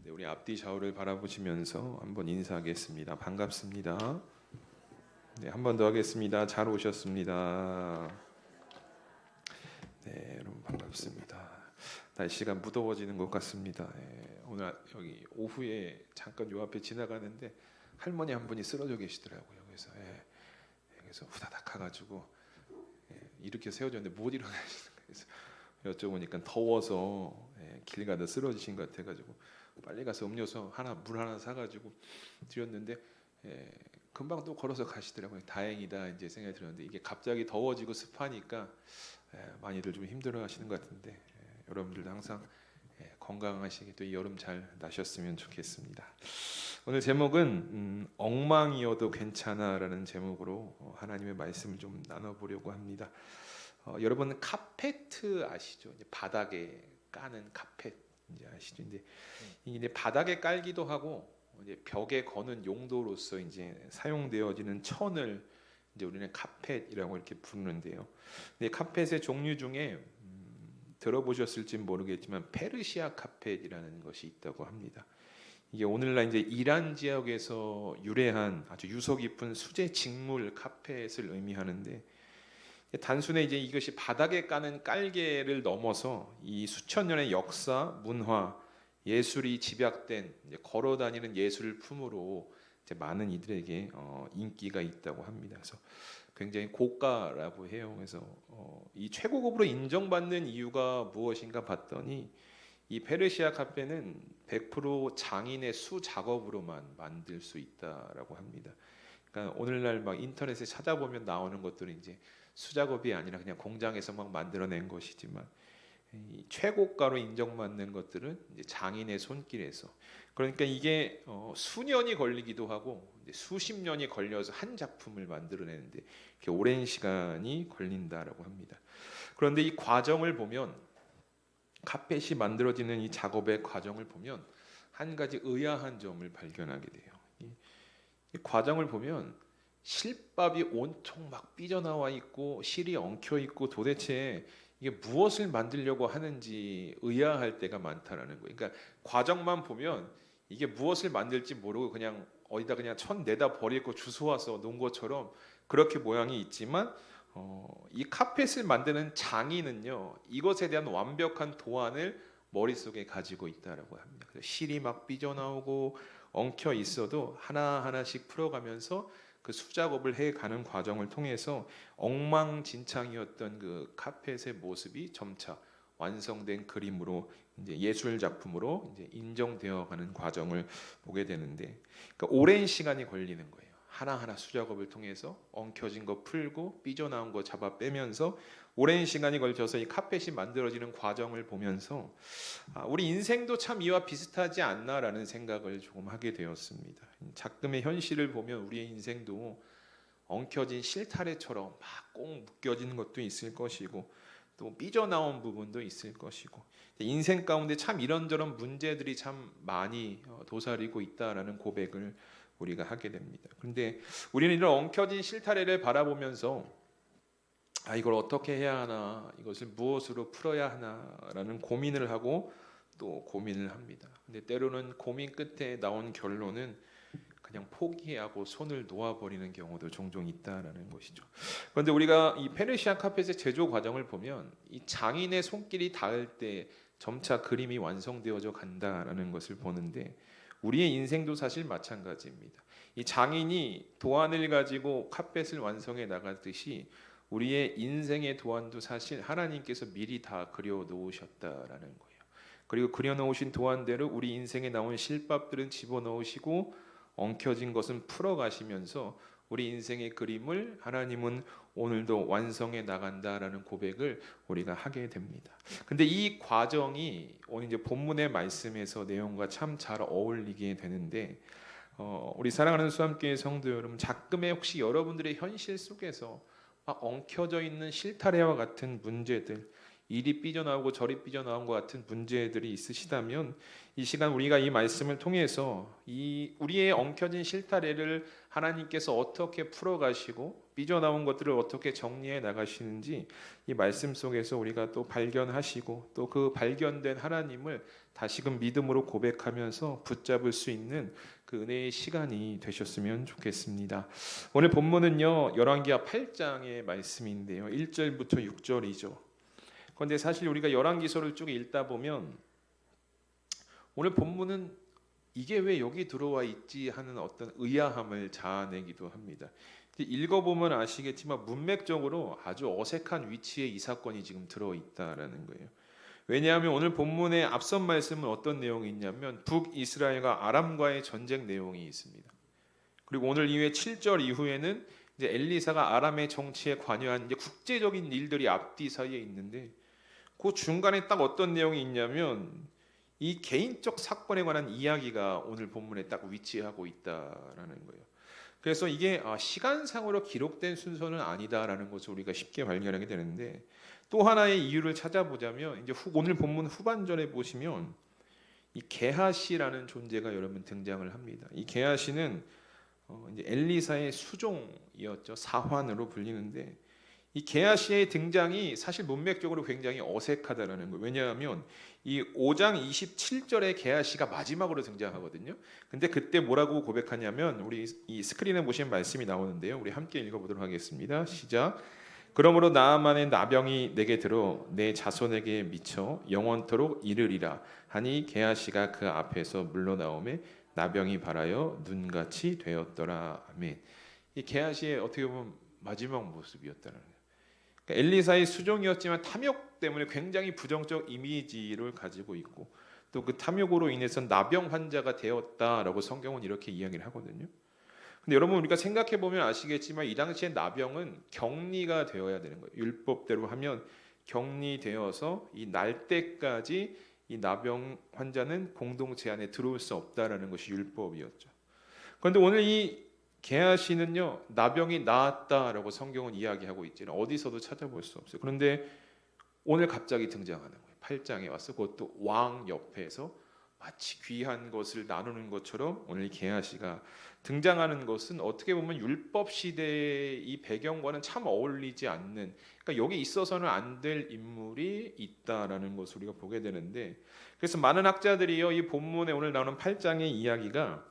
네, 우리 앞뒤 좌우를 바라보시면서 한번 인사하겠습니다. 반갑습니다. 네, 한 번 더 하겠습니다. 잘 오셨습니다. 네, 여러분 반갑습니다. 날씨가 무더워지는 것 같습니다. 오늘 여기 오후에 잠깐 요 앞에 지나가는데 할머니 한 분이 쓰러져 계시더라고요. 그래서 후다닥 가가지고 이렇게 세워졌는데 못 일어나시는 거예요. 그래서 여쭤보니까 더워서 길 가다 쓰러지신 것 같아가지고 빨리 가서 음료수 하나, 물 하나 사가지고 드렸는데 금방 또 걸어서 가시더라고요. 다행이다 이제 생각이 들었는데 이게 갑자기 더워지고 습하니까 많이들 좀 힘들어하시는 것 같은데 여러분들도 항상 건강하시게 또 이 여름 잘 나셨으면 좋겠습니다. 오늘 제목은 엉망이어도 괜찮아라는 제목으로 하나님의 말씀을 좀 나눠보려고 합니다. 여러분 카페트 아시죠? 이제 바닥에 까는 카펫 이제 아시죠? 이제 바닥에 깔기도 하고 이제 벽에 거는 용도로서 이제 사용되어지는 천을 이제 우리는 카펫이라고 이렇게 부르는데요. 근데 카펫의 종류 중에 들어보셨을지 모르겠지만 페르시아 카펫이라는 것이 있다고 합니다. 이게 오늘날 이제 이란 지역에서 유래한 아주 유서 깊은 수제 직물 카펫을 의미하는데 단순히 이제 이것이 바닥에 까는 깔개를 넘어서 이 수천 년의 역사, 문화, 예술이 집약된 걸어다니는 예술품으로 이제 많은 이들에게 인기가 있다고 합니다. 그래서 굉장히 고가라고 해요. 그래서 이 최고급으로 인정받는 이유가 무엇인가 봤더니 이 페르시아 카페는 100% 장인의 수 작업으로만 만들 수 있다라고 합니다. 그러니까 오늘날 막 인터넷에 찾아보면 나오는 것들은 이제 수작업이 아니라 그냥 공장에서 막 만들어낸 것이지만 이 최고가로 인정받는 것들은 이제 장인의 손길에서 그러니까 이게 수년이 걸리기도 하고 수십 년이 걸려서 한 작품을 만들어내는데 이렇게 오랜 시간이 걸린다라고 합니다. 그런데 이 과정을 보면 카펫이 만들어지는 이 작업의 과정을 보면 한 가지 의아한 점을 발견하게 돼요. 이 과정을 보면 실밥이 온통 막 삐져나와 있고 실이 엉켜 있고 도대체 이게 무엇을 만들려고 하는지 의아할 때가 많다라는 거예요. 그러니까 과정만 보면 이게 무엇을 만들지 모르고 그냥 어디다 그냥 천 내다 버리고 주워와서 놓은 것처럼 그렇게 모양이 있지만 이 카펫을 만드는 장인은요 이것에 대한 완벽한 도안을 머릿속에 가지고 있다라고 합니다. 그래서 실이 막 삐져나오고 엉켜 있어도 하나하나씩 풀어가면서 그 수작업을 해가는 과정을 통해서 엉망진창이었던 그 카펫의 모습이 점차 완성된 그림으로 이제 예술 작품으로 이제 인정되어가는 과정을 보게 되는데, 그러니까 오랜 시간이 걸리는 거예요. 하나하나 수작업을 통해서 엉켜진 거 풀고 삐져나온 거 잡아 빼면서 오랜 시간이 걸쳐서 이 카펫이 만들어지는 과정을 보면서 우리 인생도 참 이와 비슷하지 않나라는 생각을 조금 하게 되었습니다. 작금의 현실을 보면 우리의 인생도 엉켜진 실타래처럼 막 꼭 묶여지는 것도 있을 것이고 또 삐져나온 부분도 있을 것이고 인생 가운데 참 이런저런 문제들이 참 많이 도사리고 있다라는 고백을 우리가 하게 됩니다. 그런데 우리는 이런 엉켜진 실타래를 바라보면서 이걸 어떻게 해야 하나, 이것을 무엇으로 풀어야 하나라는 고민을 하고 또 고민을 합니다. 근데 때로는 고민 끝에 나온 결론은 그냥 포기하고 손을 놓아버리는 경우도 종종 있다라는 것이죠. 그런데 우리가 이 페르시아 카펫의 제조 과정을 보면 이 장인의 손길이 닿을 때 점차 그림이 완성되어져 간다라는 것을 보는데 우리의 인생도 사실 마찬가지입니다. 이 장인이 도안을 가지고 카펫을 완성해 나가듯이 우리의 인생의 도안도 사실 하나님께서 미리 다 그려 놓으셨다라는 거예요. 그리고 그려 놓으신 도안대로 우리 인생에 나온 실밥들은 집어넣으시고 엉켜진 것은 풀어가시면서 우리 인생의 그림을 하나님은 오늘도 완성해 나간다라는 고백을 우리가 하게 됩니다. 근데 이 과정이 오늘 이제 본문의 말씀에서 내용과 참 잘 어울리게 되는데 우리 사랑하는 수함교회 성도 여러분, 작금에 혹시 여러분들의 현실 속에서 엉켜져 있는 실타래와 같은 문제들, 이리 삐져나오고 저리 삐져나온 것 같은 문제들이 있으시다면 이 시간 우리가 이 말씀을 통해서 이 우리의 엉켜진 실타래를 하나님께서 어떻게 풀어가시고 삐져나온 것들을 어떻게 정리해 나가시는지 이 말씀 속에서 우리가 또 발견하시고 또 그 발견된 하나님을 다시금 믿음으로 고백하면서 붙잡을 수 있는 그 은혜의 시간이 되셨으면 좋겠습니다. 오늘 본문은요 열왕기하 8장의 말씀인데요 1절부터 6절이죠. 그런데 사실 우리가 열왕기서를 쭉 읽다 보면 오늘 본문은 이게 왜 여기 들어와 있지 하는 어떤 의아함을 자아내기도 합니다. 읽어보면 아시겠지만 문맥적으로 아주 어색한 위치에 이 사건이 지금 들어있다라는 거예요. 왜냐하면 오늘 본문의 앞선 말씀은 어떤 내용이 있냐면 북이스라엘과 아람과의 전쟁 내용이 있습니다. 그리고 오늘 이후에 7절 이후에는 이제 엘리사가 아람의 정치에 관여한 이제 국제적인 일들이 앞뒤 사이에 있는데 그 중간에 딱 어떤 내용이 있냐면 이 개인적 사건에 관한 이야기가 오늘 본문에 딱 위치하고 있다라는 거예요. 그래서 이게 시간상으로 기록된 순서는 아니다라는 것을 우리가 쉽게 발견하게 되는데 또 하나의 이유를 찾아보자면 이제 오늘 본문 후반절에 보시면 이 게하시라는 존재가 여러분 등장을 합니다. 이 게하시는 이제 엘리사의 수종이었죠. 사환으로 불리는데 이 게하시의 등장이 사실 문맥적으로 굉장히 어색하다라는 거예요. 왜냐하면 이 5장 27절에 게하시가 마지막으로 등장하거든요. 근데 그때 뭐라고 고백하냐면 우리 이 스크린에 보시면 말씀이 나오는데요. 우리 함께 읽어보도록 하겠습니다. 시작. 그러므로 나아만의 나병이 내게 들어 내 자손에게 미쳐 영원토록 이르리라 하니 게하시가 그 앞에서 물러나오매 나병이 발하여 눈같이 되었더라. 아멘. 이 게하시의 어떻게 보면 마지막 모습이었다는 거예요. 엘리사의 수종이었지만 탐욕 때문에 굉장히 부정적 이미지를 가지고 있고 또 그 탐욕으로 인해서 나병 환자가 되었다라고 성경은 이렇게 이야기를 하거든요. 근데 여러분 우리가 생각해 보면 아시겠지만 이 당시에 나병은 격리가 되어야 되는 거예요. 율법대로 하면 격리되어서 이 날 때까지 이 나병 환자는 공동체 안에 들어올 수 없다라는 것이 율법이었죠. 그런데 오늘 이 게하시는요 나병이 나았다라고 성경은 이야기하고 있지는 어디서도 찾아볼 수 없어요. 그런데 오늘 갑자기 등장하는 거예요. 8장에 와서 그것도 왕 옆에서 마치 귀한 것을 나누는 것처럼 오늘 게하시가 등장하는 것은 어떻게 보면 율법 시대의 이 배경과는 참 어울리지 않는, 그러니까 여기 있어서는 안 될 인물이 있다라는 것을 우리가 보게 되는데, 그래서 많은 학자들이요 이 본문에 오늘 나오는 8장의 이야기가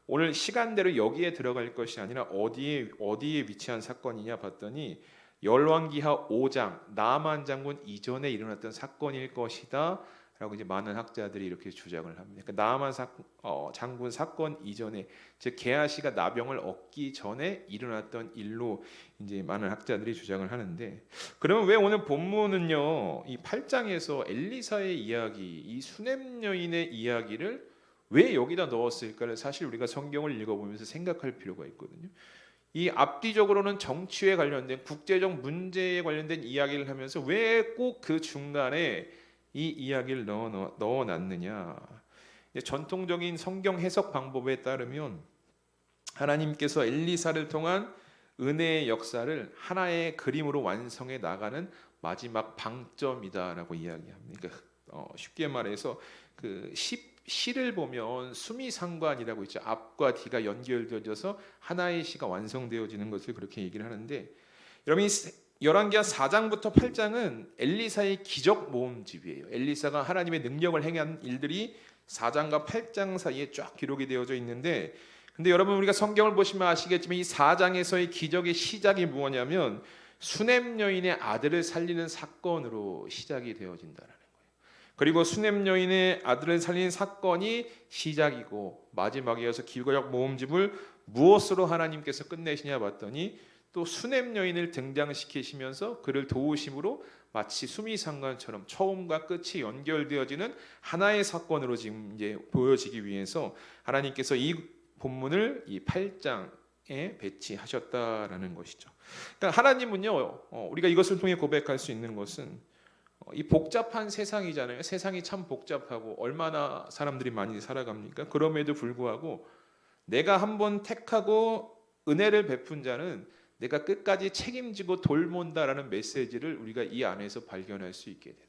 오늘 시간대로 여기에 들어갈 것이 아니라 어디에 위치한 사건이냐 봤더니 열왕기하 5장 나만 장군 이전에 일어났던 사건일 것이다 라고 이제 많은 학자들이 이렇게 주장을 합니다. 그러니까 나만 장군 사건 이전에, 즉 게하시가 나병을 얻기 전에 일어났던 일로 이제 많은 학자들이 주장을 하는데, 그러면 왜 오늘 본문은요 이 8장에서 엘리사의 이야기, 이 수냄 여인의 이야기를 왜 여기다 넣었을까를 사실 우리가 성경을 읽어보면서 생각할 필요가 있거든요. 이 앞뒤적으로는 정치에 관련된 국제적 문제에 관련된 이야기를 하면서 왜 꼭 그 중간에 이 이야기를 넣어놨느냐. 전통적인 성경 해석 방법에 따르면 하나님께서 엘리사를 통한 은혜의 역사를 하나의 그림으로 완성해 나가는 마지막 방점이다라고 이야기합니다. 그러니까 쉽게 말해서 그 시를 보면 수미상관이라고 있죠. 앞과 뒤가 연결되어져서 하나의 시가 완성되어지는 것을 그렇게 얘기를 하는데, 여러분 열왕기하 4장부터 8장은 엘리사의 기적 모음집이에요. 엘리사가 하나님의 능력을 행한 일들이 4장과 8장 사이에 쫙 기록이 되어져 있는데, 근데 여러분 우리가 성경을 보시면 아시겠지만 이 4장에서의 기적의 시작이 뭐냐면 수냄 여인의 아들을 살리는 사건으로 시작이 되어진다는 거예요. 그리고 수냄 여인의 아들을 살린 사건이 시작이고 마지막에 이어서 기적 모음집을 무엇으로 하나님께서 끝내시냐 봤더니 또 수냄 여인을 등장시키시면서 그를 도우심으로 마치 수미상관처럼 처음과 끝이 연결되어지는 하나의 사건으로 지금 이제 보여지기 위해서 하나님께서 이 본문을 이 8장에 배치하셨다라는 것이죠. 그러니까 하나님은요, 우리가 이것을 통해 고백할 수 있는 것은 이 복잡한 세상이잖아요. 세상이 참 복잡하고 얼마나 사람들이 많이 살아갑니까? 그럼에도 불구하고 내가 한번 택하고 은혜를 베푼 자는 내가 끝까지 책임지고 돌본다라는 메시지를 우리가 이 안에서 발견할 수 있게 되는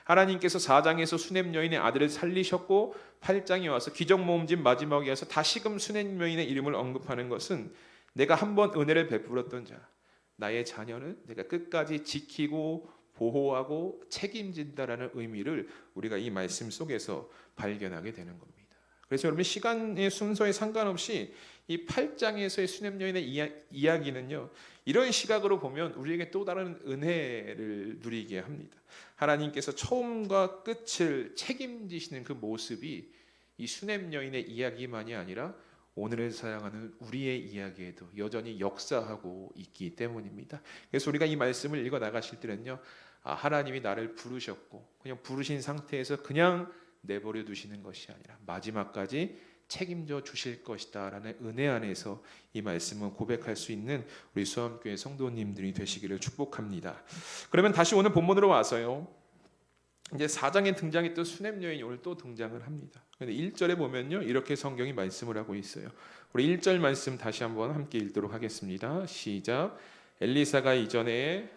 하나님께서 4장에서 수냄 여인의 아들을 살리셨고 8장에 와서 기적 모음집 마지막에 와서 다시금 수냄 여인의 이름을 언급하는 것은 내가 한번 은혜를 베풀었던 자, 나의 자녀는 내가 끝까지 지키고 보호하고 책임진다라는 의미를 우리가 이 말씀 속에서 발견하게 되는 겁니다. 그래서 여러분 시간의 순서에 상관없이 이 8장에서의 수냄 여인의 이야기는요, 이런 시각으로 보면 우리에게 또 다른 은혜를 누리게 합니다. 하나님께서 처음과 끝을 책임지시는 그 모습이 이 수냄 여인의 이야기만이 아니라 오늘을 사랑하는 우리의 이야기에도 여전히 역사하고 있기 때문입니다. 그래서 우리가 이 말씀을 읽어 나가실 때는요, 하나님이 나를 부르셨고 그냥 부르신 상태에서 그냥 내버려 두시는 것이 아니라 마지막까지 책임져 주실 것이다 라는 은혜 안에서 이 말씀을 고백할 수 있는 우리 수험교회 성도님들이 되시기를 축복합니다. 그러면 다시 오늘 본문으로 와서요, 이제 4장에 등장했던 수냄 여인이 오늘 또 등장을 합니다. 근데 1절에 보면요, 이렇게 성경이 말씀을 하고 있어요. 우리 1절 말씀 다시 한번 함께 읽도록 하겠습니다. 시작. 엘리사가 이전에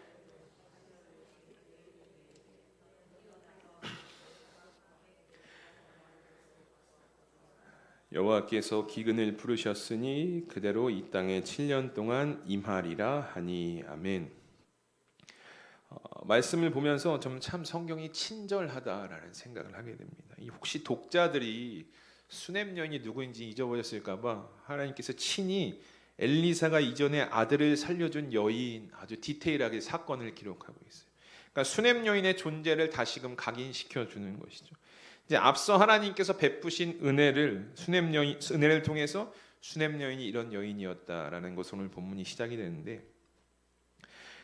여호와께서 기근을 부르셨으니 그대로 이 땅에 7년 동안 임하리라 하니. 아멘. 말씀을 보면서 좀 참 성경이 친절하다라는 생각을 하게 됩니다. 혹시 독자들이 수냄 여인이 누구인지 잊어버렸을까봐 하나님께서 친히 엘리사가 이전에 아들을 살려준 여인, 아주 디테일하게 사건을 기록하고 있어요. 그러니까 수냄 여인의 존재를 다시금 각인시켜 주는 것이죠. 이제 앞서 하나님께서 베푸신 은혜를 통해서 수냄 여인이 이런 여인이었다라는 것으로 오늘 본문이 시작이 되는데,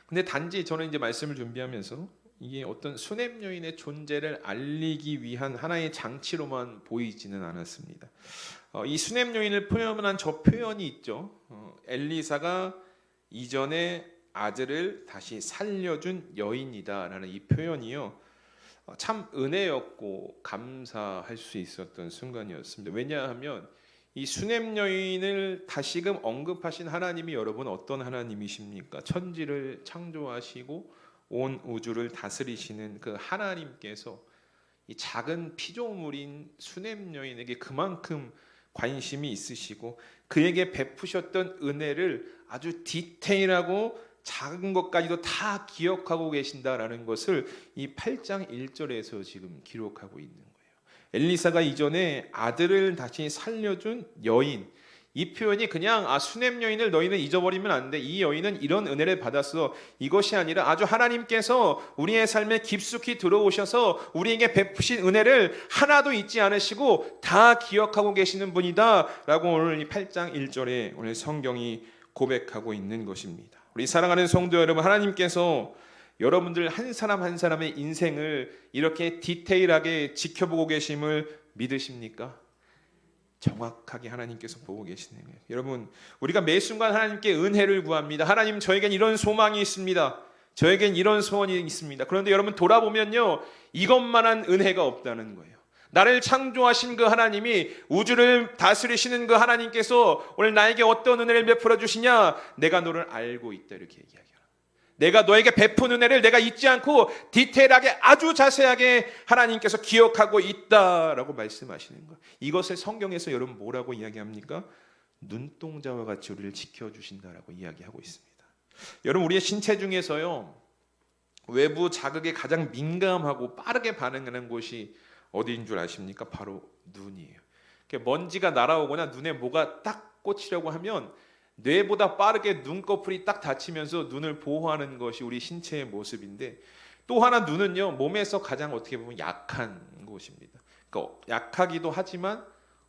근데 단지 저는 이제 말씀을 준비하면서 이게 어떤 수냄 여인의 존재를 알리기 위한 하나의 장치로만 보이지는 않았습니다. 이 수냄 여인을 표현한 저 표현이 있죠. 엘리사가 이전에 아들을 다시 살려준 여인이다라는 이 표현이요, 참 은혜였고 감사할 수 있었던 순간이었습니다. 왜냐하면 이 수냄 여인을 다시금 언급하신 하나님이 여러분 어떤 하나님이십니까? 천지를 창조하시고 온 우주를 다스리시는 그 하나님께서 이 작은 피조물인 수냄 여인에게 그만큼 관심이 있으시고 그에게 베푸셨던 은혜를 아주 디테일하고 작은 것까지도 다 기억하고 계신다라는 것을 이 8장 1절에서 지금 기록하고 있는 거예요. 엘리사가 이전에 아들을 다시 살려준 여인, 이 표현이 그냥 수냄 여인을 너희는 잊어버리면 안 돼, 이 여인은 이런 은혜를 받았어, 이것이 아니라 아주 하나님께서 우리의 삶에 깊숙이 들어오셔서 우리에게 베푸신 은혜를 하나도 잊지 않으시고 다 기억하고 계시는 분이다 라고 오늘 이 8장 1절에 오늘 성경이 고백하고 있는 것입니다. 우리 사랑하는 성도 여러분, 하나님께서 여러분들 한 사람 한 사람의 인생을 이렇게 디테일하게 지켜보고 계심을 믿으십니까? 정확하게 하나님께서 보고 계시는 거예요. 여러분, 우리가 매 순간 하나님께 은혜를 구합니다. 하나님, 저에겐 이런 소망이 있습니다. 저에겐 이런 소원이 있습니다. 그런데 여러분 돌아보면요, 이것만한 은혜가 없다는 거예요. 나를 창조하신 그 하나님이, 우주를 다스리시는 그 하나님께서 오늘 나에게 어떤 은혜를 베풀어 주시냐? 내가 너를 알고 있다, 이렇게 얘기하죠. 내가 너에게 베푼 은혜를 내가 잊지 않고 디테일하게 아주 자세하게 하나님께서 기억하고 있다라고 말씀하시는 거예요. 이것을 성경에서 여러분 뭐라고 이야기합니까? 눈동자와 같이 우리를 지켜주신다라고 이야기하고 있습니다. 여러분, 우리의 신체 중에서요, 외부 자극에 가장 민감하고 빠르게 반응하는 곳이 어디인 줄 아십니까? 바로 눈이에요. 먼지가 날아오거나 눈에 뭐가 딱 꽂히려고 하면 뇌보다 빠르게 눈꺼풀이 딱 닫히면서 눈을 보호하는 것이 우리 신체의 모습인데, 또 하나 눈은요, 몸에서 가장 어떻게 보면 약한 곳입니다. 그러니까 약하기도 하지만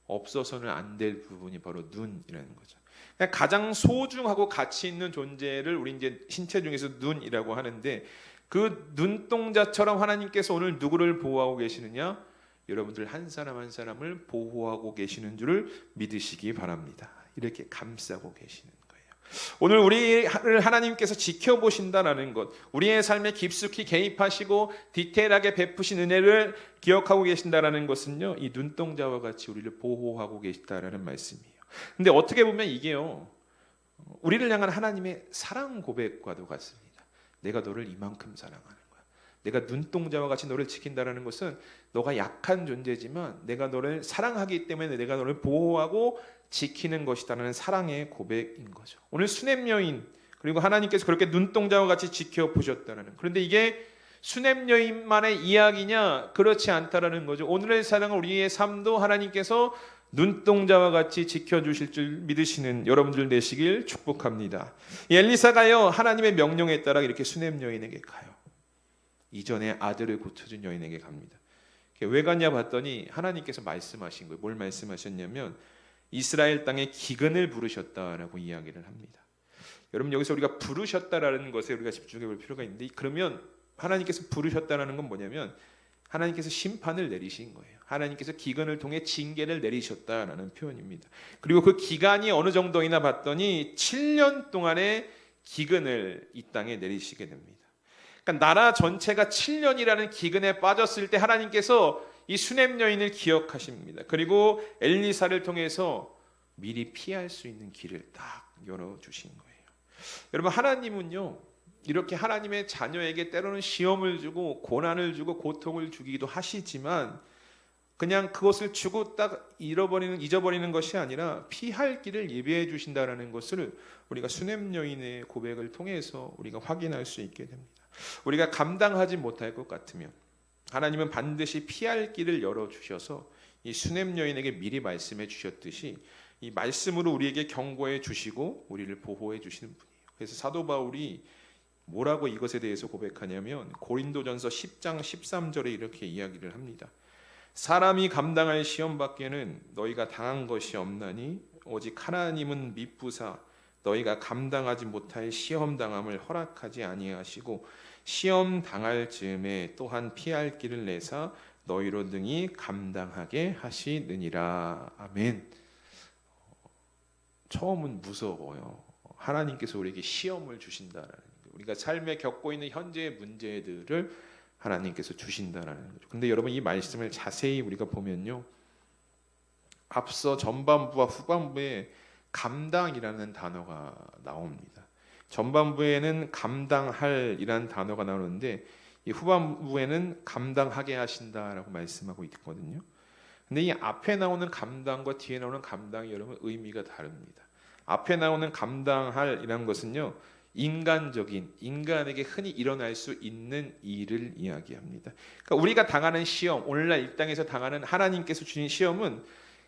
없어서는 안 될 부분이 바로 눈이라는 거죠. 그러니까 가장 소중하고 가치 있는 존재를 우리 이제 신체 중에서 눈이라고 하는데, 그 눈동자처럼 하나님께서 오늘 누구를 보호하고 계시느냐? 여러분들 한 사람 한 사람을 보호하고 계시는 줄을 믿으시기 바랍니다. 이렇게 감싸고 계시는 거예요. 오늘 우리를 하나님께서 지켜보신다는 것, 우리의 삶에 깊숙이 개입하시고 디테일하게 베푸신 은혜를 기억하고 계신다는 것은요, 이 눈동자와 같이 우리를 보호하고 계시다라는 말씀이에요. 근데 어떻게 보면 이게요, 우리를 향한 하나님의 사랑 고백과도 같습니다. 내가 너를 이만큼 사랑하는 거야. 내가 눈동자와 같이 너를 지킨다라는 것은 너가 약한 존재지만 내가 너를 사랑하기 때문에 내가 너를 보호하고 지키는 것이다라는 사랑의 고백인 거죠. 오늘 수냄 여인, 그리고 하나님께서 그렇게 눈동자와 같이 지켜보셨다라는, 그런데 이게 수냄 여인만의 이야기냐? 그렇지 않다라는 거죠. 오늘의 사랑은 우리의 삶도 하나님께서 눈동자와 같이 지켜주실 줄 믿으시는 여러분들 되시길 축복합니다. 엘리사가요, 하나님의 명령에 따라 이렇게 수냄 여인에게 가요. 이전에 아들을 고쳐준 여인에게 갑니다. 왜 갔냐 봤더니 하나님께서 말씀하신 거예요. 뭘 말씀하셨냐면 이스라엘 땅에 기근을 부르셨다라고 이야기를 합니다. 여러분, 여기서 우리가 부르셨다라는 것에 우리가 집중해 볼 필요가 있는데, 그러면 하나님께서 부르셨다라는 건 뭐냐면 하나님께서 심판을 내리신 거예요. 하나님께서 기근을 통해 징계를 내리셨다라는 표현입니다. 그리고 그 기간이 어느 정도이나 봤더니 7년 동안의 기근을 이 땅에 내리시게 됩니다. 그러니까 나라 전체가 7년이라는 기근에 빠졌을 때 하나님께서 이 수냄 여인을 기억하십니다. 그리고 엘리사를 통해서 미리 피할 수 있는 길을 딱 열어주신 거예요. 여러분, 하나님은요, 이렇게 하나님의 자녀에게 때로는 시험을 주고 고난을 주고 고통을 주기도 하시지만 그냥 그것을 주고 딱 잊어버리는 것이 아니라 피할 길을 예비해 주신다라는 것을 우리가 수냄 여인의 고백을 통해서 우리가 확인할 수 있게 됩니다. 우리가 감당하지 못할 것 같으면 하나님은 반드시 피할 길을 열어주셔서 이 수냄 여인에게 미리 말씀해 주셨듯이 이 말씀으로 우리에게 경고해 주시고 우리를 보호해 주시는 분이에요. 그래서 사도 바울이 뭐라고 이것에 대해서 고백하냐면 고린도전서 10장 13절에 이렇게 이야기를 합니다. 사람이 감당할 시험 밖에는 너희가 당한 것이 없나니 오직 하나님은 미쁘사 너희가 감당하지 못할 시험 당함을 허락하지 아니하시고 시험 당할 즈음에 또한 피할 길을 내사 너희로 능히 감당하게 하시느니라. 아멘. 처음은 무서워요. 하나님께서 우리에게 시험을 주신다라는 거예요. 우리가 삶에 겪고 있는 현재의 문제들을 하나님께서 주신다라는 거죠. 근데 여러분, 이 말씀을 자세히 우리가 보면요, 앞서 전반부와 후반부에 감당이라는 단어가 나옵니다. 전반부에는 감당할이라는 단어가 나오는데 이 후반부에는 감당하게 하신다라고 말씀하고 있거든요. 근데 이 앞에 나오는 감당과 뒤에 나오는 감당이 여러분 의미가 다릅니다. 앞에 나오는 감당할이라는 것은요, 인간적인, 인간에게 흔히 일어날 수 있는 일을 이야기합니다. 그러니까 우리가 당하는 시험, 오늘날 이 땅에서 당하는 하나님께서 주신 시험은,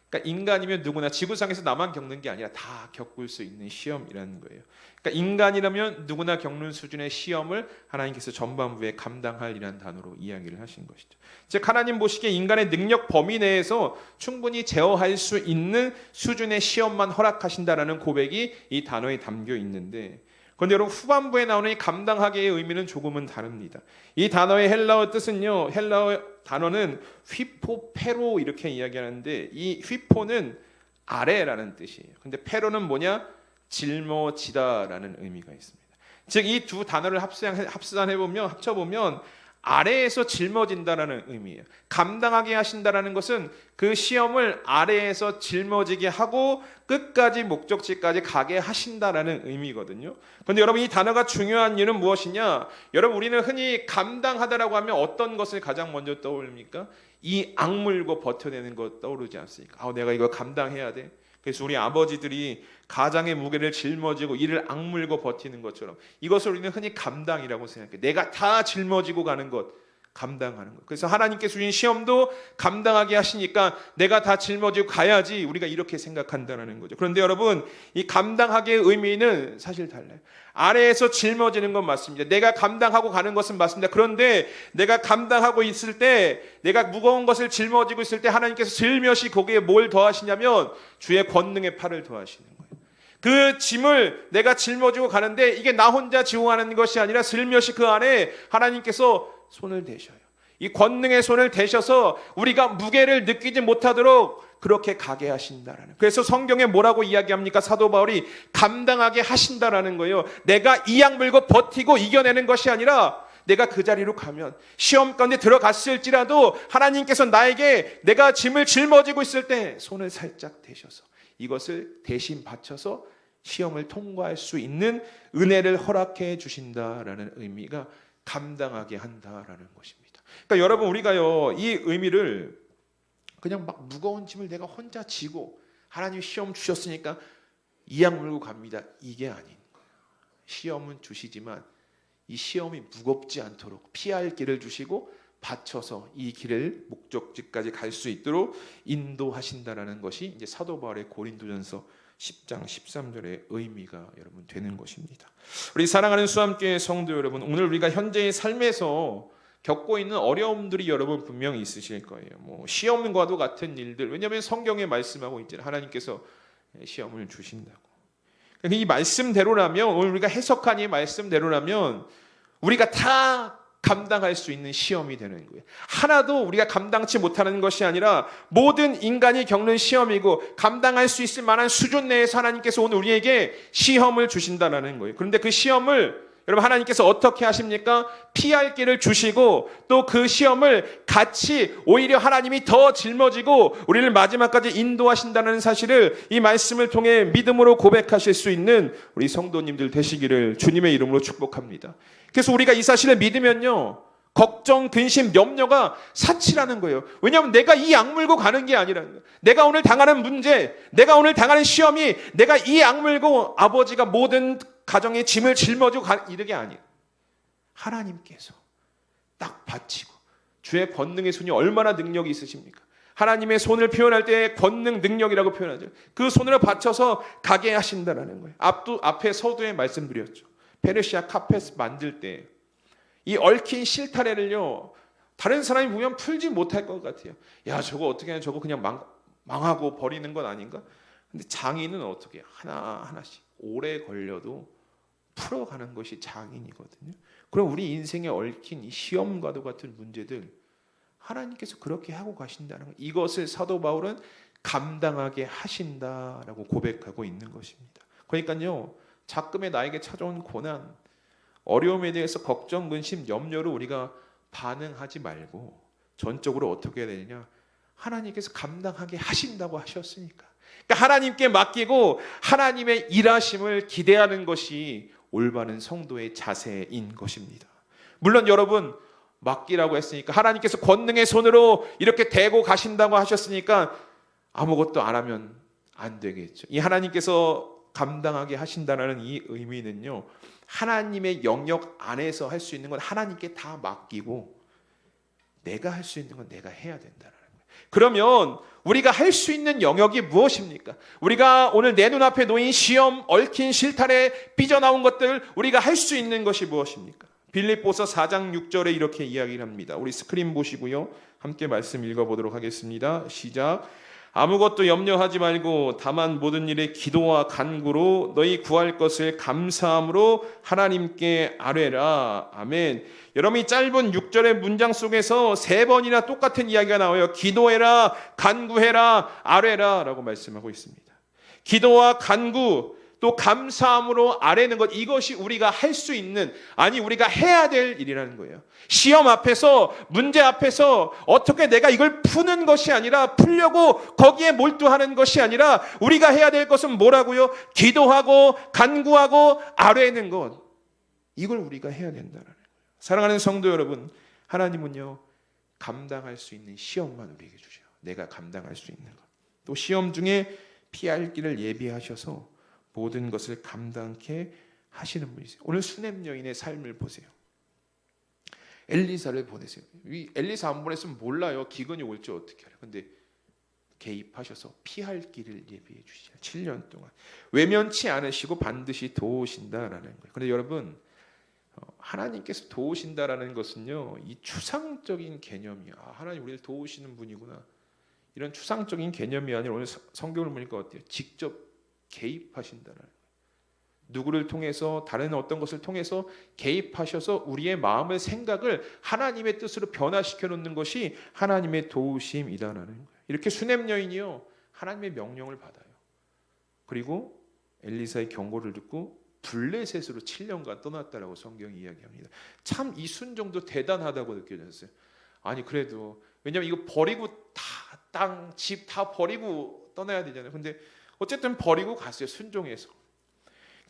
그러니까 인간이면 누구나 지구상에서 나만 겪는 게 아니라 다 겪을 수 있는 시험이라는 거예요. 그러니까 인간이라면 누구나 겪는 수준의 시험을 하나님께서 전반부에 감당할이라는 단어로 이야기를 하신 것이죠. 즉 하나님 보시기에 인간의 능력 범위 내에서 충분히 제어할 수 있는 수준의 시험만 허락하신다라는 고백이 이 단어에 담겨 있는데, 그런데 여러분, 후반부에 나오는 이 감당하게의 의미는 조금은 다릅니다. 이 단어의 헬라어 뜻은요, 헬라어 단어는 휘포페로 이렇게 이야기하는데 이 휘포는 아래라는 뜻이에요. 근데 페로는 뭐냐? 짊어지다라는 의미가 있습니다. 즉 이 두 단어를 합쳐보면 아래에서 짊어진다라는 의미예요. 감당하게 하신다라는 것은 그 시험을 아래에서 짊어지게 하고 끝까지 목적지까지 가게 하신다라는 의미거든요. 그런데 여러분, 이 단어가 중요한 이유는 무엇이냐? 여러분, 우리는 흔히 감당하다라고 하면 어떤 것을 가장 먼저 떠올립니까? 이 악물고 버텨내는 것 떠오르지 않습니까? 내가 이거 감당해야 돼. 그래서 우리 아버지들이 가장의 무게를 짊어지고 이를 악물고 버티는 것처럼 이것을 우리는 흔히 감당이라고 생각해요. 내가 다 짊어지고 가는 것, 감당하는 것. 그래서 하나님께서 주신 시험도 감당하게 하시니까 내가 다 짊어지고 가야지, 우리가 이렇게 생각한다는 거죠. 그런데 여러분, 이 감당하기의 의미는 사실 달라요. 아래에서 짊어지는 건 맞습니다. 내가 감당하고 가는 것은 맞습니다. 그런데 내가 감당하고 있을 때, 내가 무거운 것을 짊어지고 있을 때 하나님께서 슬며시 거기에 뭘 더하시냐면 주의 권능의 팔을 더하시는 거예요. 그 짐을 내가 짊어지고 가는데 이게 나 혼자 지고 가는 것이 아니라 슬며시 그 안에 하나님께서 손을 대셔요. 이 권능의 손을 대셔서 우리가 무게를 느끼지 못하도록 그렇게 가게 하신다라는. 그래서 성경에 뭐라고 이야기합니까? 사도 바울이 감당하게 하신다라는 거예요. 내가 이 약 물고 버티고 이겨내는 것이 아니라 내가 그 자리로 가면 시험 가운데 들어갔을지라도 하나님께서 나에게 내가 짐을 짊어지고 있을 때 손을 살짝 대셔서 이것을 대신 바쳐서 시험을 통과할 수 있는 은혜를 허락해 주신다라는 의미가 감당하게 한다라는 것입니다. 그러니까 여러분 우리가요 이 의미를 그냥 막 무거운 짐을 내가 혼자 지고 하나님이 시험 주셨으니까 이악 물고 갑니다. 이게 아닌 거예요. 시험은 주시지만 이 시험이 무겁지 않도록 피할 길을 주시고 받쳐서 이 길을 목적지까지 갈 수 있도록 인도하신다라는 것이 이제 사도 바울의 고린도전서 10장 13절의 의미가 여러분 되는 것입니다. 우리 사랑하는 수함교회 성도 여러분, 오늘 우리가 현재의 삶에서 겪고 있는 어려움들이 여러분 분명히 있으실 거예요. 뭐 시험과도 같은 일들. 왜냐하면 성경에 말씀하고 있잖아요. 하나님께서 시험을 주신다고. 이 말씀대로라면, 오늘 우리가 해석한 이 말씀대로라면 우리가 다 감당할 수 있는 시험이 되는 거예요. 하나도 우리가 감당치 못하는 것이 아니라 모든 인간이 겪는 시험이고 감당할 수 있을 만한 수준 내에서 하나님께서 오늘 우리에게 시험을 주신다는 거예요. 그런데 그 시험을 여러분 하나님께서 어떻게 하십니까? 피할 길을 주시고 또 그 시험을 같이 오히려 하나님이 더 짊어지고 우리를 마지막까지 인도하신다는 사실을 이 말씀을 통해 믿음으로 고백하실 수 있는 우리 성도님들 되시기를 주님의 이름으로 축복합니다. 그래서 우리가 이 사실을 믿으면요 걱정, 근심, 염려가 사치라는 거예요. 왜냐하면 내가 이 악물고 가는 게 아니라는 거예요. 내가 오늘 당하는 문제, 내가 오늘 당하는 시험이 내가 이 악물고 아버지가 모든 가정의 짐을 짊어지고 이런 게 아니에요. 하나님께서 딱 바치고 주의 권능의 손이 얼마나 능력이 있으십니까? 하나님의 손을 표현할 때 권능 능력이라고 표현하죠. 그 손으로 받쳐서 가게 하신다는 거예요. 앞에 서두에 말씀드렸죠. 페르시아 카펫 만들 때 이 얽힌 실타래를요 다른 사람이 보면 풀지 못할 것 같아요. 야 저거 어떻게 하냐, 저거 그냥 망하고 버리는 건 아닌가? 근데 장인은 어떻게 해요? 하나하나씩 오래 걸려도 풀어가는 것이 장인이거든요. 그럼 우리 인생에 얽힌 이 시험과도 같은 문제들 하나님께서 그렇게 하고 가신다는 것, 이것을 사도 바울은 감당하게 하신다라고 고백하고 있는 것입니다. 그러니까요 작금에 나에게 찾아온 고난, 어려움에 대해서 걱정, 근심, 염려로 우리가 반응하지 말고 전적으로 어떻게 해야 되느냐, 하나님께서 감당하게 하신다고 하셨으니까 그러니까 하나님께 맡기고 하나님의 일하심을 기대하는 것이 올바른 성도의 자세인 것입니다. 물론 여러분 맡기라고 했으니까 하나님께서 권능의 손으로 이렇게 대고 가신다고 하셨으니까 아무것도 안 하면 안 되겠죠. 이 하나님께서 감당하게 하신다는 이 의미는요 하나님의 영역 안에서 할 수 있는 건 하나님께 다 맡기고 내가 할 수 있는 건 내가 해야 된다는 거예요. 그러면 우리가 할 수 있는 영역이 무엇입니까? 우리가 오늘 내 눈앞에 놓인 시험, 얽힌 실타래, 삐져나온 것들 우리가 할 수 있는 것이 무엇입니까? 빌립보서 4장 6절에 이렇게 이야기를 합니다. 우리 스크린 보시고요 함께 말씀 읽어보도록 하겠습니다. 시작. 아무것도 염려하지 말고 다만 모든 일에 기도와 간구로 너희 구할 것을 감사함으로 하나님께 아뢰라. 아멘. 여러분 이 짧은 6절의 문장 속에서 3번이나 똑같은 이야기가 나와요. 기도해라, 간구해라, 아뢰라 라고 말씀하고 있습니다. 기도와 간구 또 감사함으로 아뢰는 것, 이것이 우리가 할 수 있는, 아니 우리가 해야 될 일이라는 거예요. 시험 앞에서, 문제 앞에서 어떻게 내가 이걸 푸는 것이 아니라, 풀려고 거기에 몰두하는 것이 아니라 우리가 해야 될 것은 뭐라고요? 기도하고 간구하고 아뢰는 것, 이걸 우리가 해야 된다는 거예요. 사랑하는 성도 여러분, 하나님은요 감당할 수 있는 시험만 우리에게 주셔요. 내가 감당할 수 있는 것. 또 시험 중에 피할 길을 예비하셔서 모든 것을 감당케 하시는 분이세요. 오늘 수넴 여인의 삶을 보세요. 엘리사를 보내세요. 엘리사 안 보냈으면 몰라요. 기근이 올지 어떻게 알아요. 근데 개입하셔서 피할 길을 예비해 주시죠. 7년 동안 외면치 않으시고 반드시 도우신다라는 거예요. 그런데 여러분 하나님께서 도우신다라는 것은요 이 추상적인 개념이야. 하나님 우리를 도우시는 분이구나, 이런 추상적인 개념이 아니라 오늘 성경을 보니까 어때요? 직접 개입하신다는 거예요. 누구를 통해서, 다른 어떤 것을 통해서 개입하셔서 우리의 마음의 생각을 하나님의 뜻으로 변화시켜 놓는 것이 하나님의 도우심이다라는 거예요. 이렇게 수넴 여인이요 하나님의 명령을 받아요. 그리고 엘리사의 경고를 듣고 블레셋으로 7년간 떠났다라고 성경이 이야기합니다. 참 이 순종도 대단하다고 느껴졌어요. 아니 그래도 왜냐면 이거 버리고 다 땅, 집 다 버리고 떠나야 되잖아요. 근데 어쨌든 버리고 갔어요. 순종해서.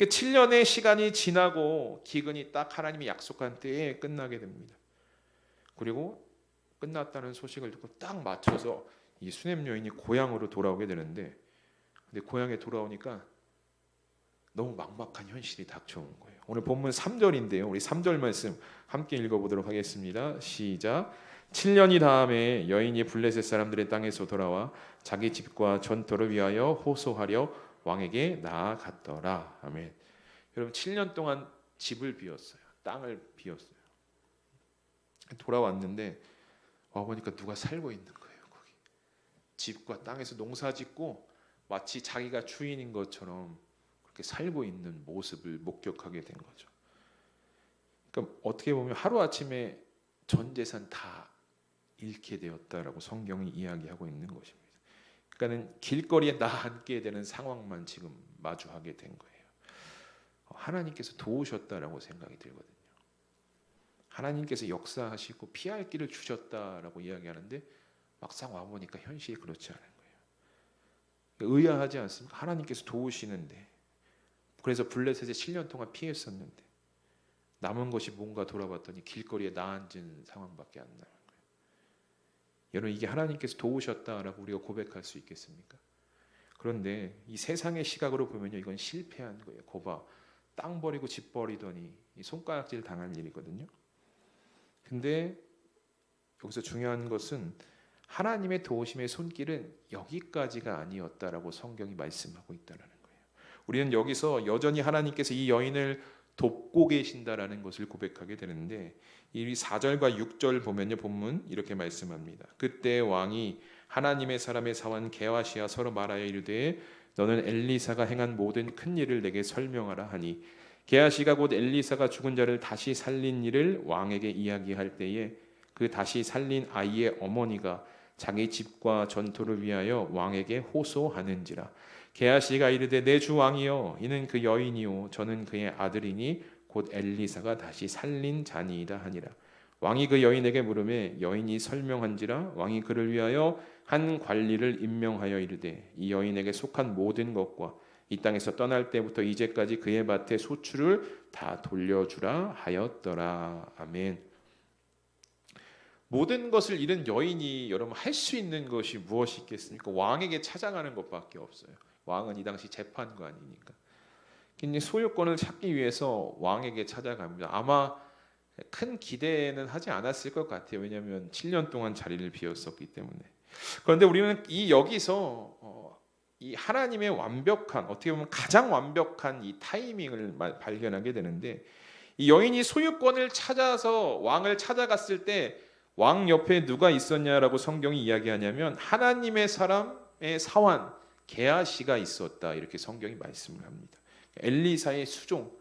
7년의 시간이 지나고 기근이 딱 하나님이 약속한 때에 끝나게 됩니다. 그리고 끝났다는 소식을 듣고 딱 맞춰서 이 수넴 여인이 고향으로 돌아오게 되는데, 근데 고향에 돌아오니까 너무 막막한 현실이 닥쳐온 거예요. 오늘 본문 3절인데요. 우리 3절 말씀 함께 읽어보도록 하겠습니다. 시작. 7년이 다음에 여인이 블레셋 사람들의 땅에서 돌아와 자기 집과 전토를 위하여 호소하려 왕에게 나아갔더라. 아멘. 여러분, 7년 동안 집을 비웠어요. 땅을 비웠어요. 돌아왔는데 와보니까 누가 살고 있는 거예요. 거기 집과 땅에서 농사짓고 마치 자기가 주인인 것처럼 그렇게 살고 있는 모습을 목격하게 된 거죠. 그러니까 어떻게 보면 하루아침에 전 재산 다 잃게 되었다라고 성경이 이야기하고 있는 것입니다. 그러니까는 길거리에 나앉게 되는 상황만 지금 마주하게 된 거예요. 하나님께서 도우셨다라고 생각이 들거든요. 하나님께서 역사하시고 피할 길을 주셨다라고 이야기하는데 막상 와보니까 현실이 그렇지 않은 거예요. 의아하지 않습니까? 하나님께서 도우시는데, 그래서 블레셋에 7년 동안 피했었는데 남은 것이 뭔가 돌아봤더니 길거리에 나앉은 상황밖에 안 나는 거예요. 여러분, 이게 하나님께서 도우셨다라고 우리가 고백할 수 있겠습니까? 그런데 이 세상의 시각으로 보면요, 이건 실패한 거예요. 거봐, 땅 버리고 집 버리더니 이 손가락질 당할 일이거든요. 근데 여기서 중요한 것은 하나님의 도우심의 손길은 여기까지가 아니었다라고 성경이 말씀하고 있다는 거예요. 우리는 여기서 여전히 하나님께서 이 여인을 돕고 계신다라는 것을 고백하게 되는데, 이 4절과 6절 보면요, 본문 이렇게 말씀합니다. 그때 왕이 하나님의 사람의 사원 게하시와 서로 말하여 이르되 너는 엘리사가 행한 모든 큰 일을 내게 설명하라 하니, 게하시가 곧 엘리사가 죽은 자를 다시 살린 일을 왕에게 이야기할 때에 그 다시 살린 아이의 어머니가 자기 집과 전토를 위하여 왕에게 호소하는지라. 게하시가 이르되 내 주 왕이여, 이는 그 여인이요 저는 그의 아들이니 곧 엘리사가 다시 살린 자니이다 하니라. 왕이 그 여인에게 물으매 여인이 설명한지라. 왕이 그를 위하여 한 관리를 임명하여 이르되 이 여인에게 속한 모든 것과 이 땅에서 떠날 때부터 이제까지 그의 밭의 소출을 다 돌려주라 하였더라. 아멘. 모든 것을 잃은 여인이 여러분 할 수 있는 것이 무엇이 있겠습니까? 왕에게 찾아가는 것밖에 없어요. 왕은 이 당시 재판관이니까. 근데 소유권을 찾기 위해서 왕에게 찾아갑니다. 아마 큰 기대는 하지 않았을 것 같아요. 왜냐하면 7년 동안 자리를 비웠었기 때문에. 그런데 우리는 여기서 이 하나님의 완벽한, 어떻게 보면 가장 완벽한 이 타이밍을 발견하게 되는데, 이 여인이 소유권을 찾아서 왕을 찾아갔을 때 왕 옆에 누가 있었냐라고 성경이 이야기하냐면 하나님의 사람의 사환 게하시가 있었다, 이렇게 성경이 말씀을 합니다. 엘리사의 수종,